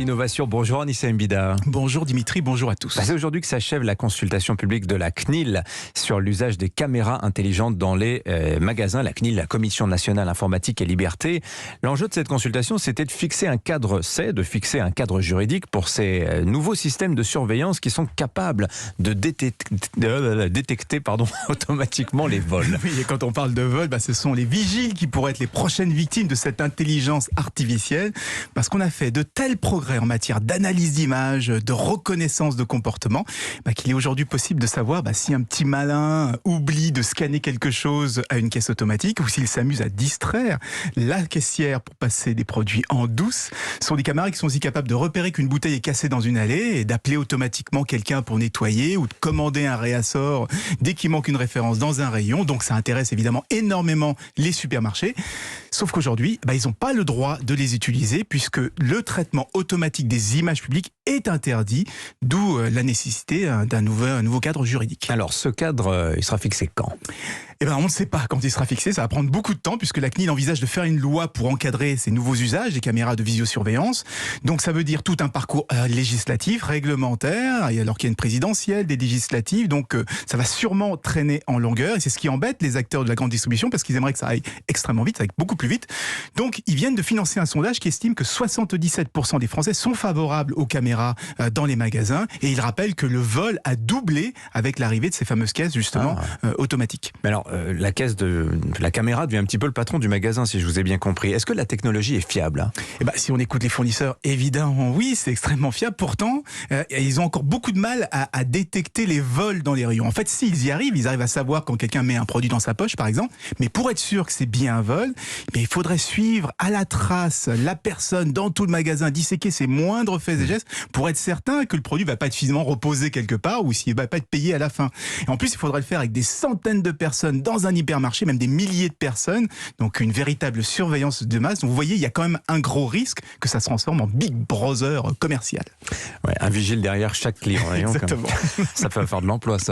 Innovation, bonjour Anissa Mbida. Bonjour Dimitri, bonjour à tous. C'est aujourd'hui que s'achève la consultation publique de la CNIL sur l'usage des caméras intelligentes dans les magasins. La CNIL, la Commission nationale informatique et liberté. L'enjeu de cette consultation, c'était de fixer un cadre juridique pour ces nouveaux systèmes de surveillance qui sont capables de détecter automatiquement les vols. Oui, et quand on parle de vol, ce sont les vigiles qui pourraient être les prochaines victimes de cette intelligence artificielle, parce qu'on a fait de tels progrès en matière d'analyse d'images, de reconnaissance de comportement, qu'il est aujourd'hui possible de savoir si un petit malin oublie de scanner quelque chose à une caisse automatique ou s'il s'amuse à distraire la caissière pour passer des produits en douce. Ce sont des caméras qui sont aussi capables de repérer qu'une bouteille est cassée dans une allée et d'appeler automatiquement quelqu'un pour nettoyer ou de commander un réassort dès qu'il manque une référence dans un rayon. Donc ça intéresse évidemment énormément les supermarchés. Sauf qu'aujourd'hui, ils n'ont pas le droit de les utiliser puisque le traitement automatique des images publiques est interdit, d'où la nécessité d'un nouveau cadre juridique. Alors ce cadre, il sera fixé quand ? On ne sait pas quand il sera fixé, ça va prendre beaucoup de temps puisque la CNIL envisage de faire une loi pour encadrer ces nouveaux usages des caméras de visiosurveillance. Donc ça veut dire tout un parcours législatif, réglementaire, alors qu'il y a une présidentielle, des législatives, donc ça va sûrement traîner en longueur et c'est ce qui embête les acteurs de la grande distribution parce qu'ils aimeraient que ça aille extrêmement vite, ça aille beaucoup plus vite. Donc ils viennent de financer un sondage qui estime que 77% des Français sont favorables aux caméras dans les magasins et ils rappellent que le vol a doublé avec l'arrivée de ces fameuses caisses justement automatiques. Mais alors, la caméra devient un petit peu le patron du magasin, si je vous ai bien compris. Est-ce que la technologie est fiable ? Si on écoute les fournisseurs, évidemment, oui, c'est extrêmement fiable. Pourtant, ils ont encore beaucoup de mal à détecter les vols dans les rayons. En fait, s'ils y arrivent, ils arrivent à savoir quand quelqu'un met un produit dans sa poche, par exemple. Mais pour être sûr que c'est bien un vol, il faudrait suivre à la trace la personne dans tout le magasin, disséquer ses moindres faits et gestes pour être certain que le produit ne va pas être finalement reposé quelque part ou s'il ne va pas être payé à la fin. Et en plus, il faudrait le faire avec des centaines de personnes dans un hypermarché, même des milliers de personnes, donc une véritable surveillance de masse. Donc vous voyez, il y a quand même un gros risque que ça se transforme en Big Brother commercial. Ouais, un vigile derrière chaque client. Exactement. Ça fait faire de l'emploi, ça.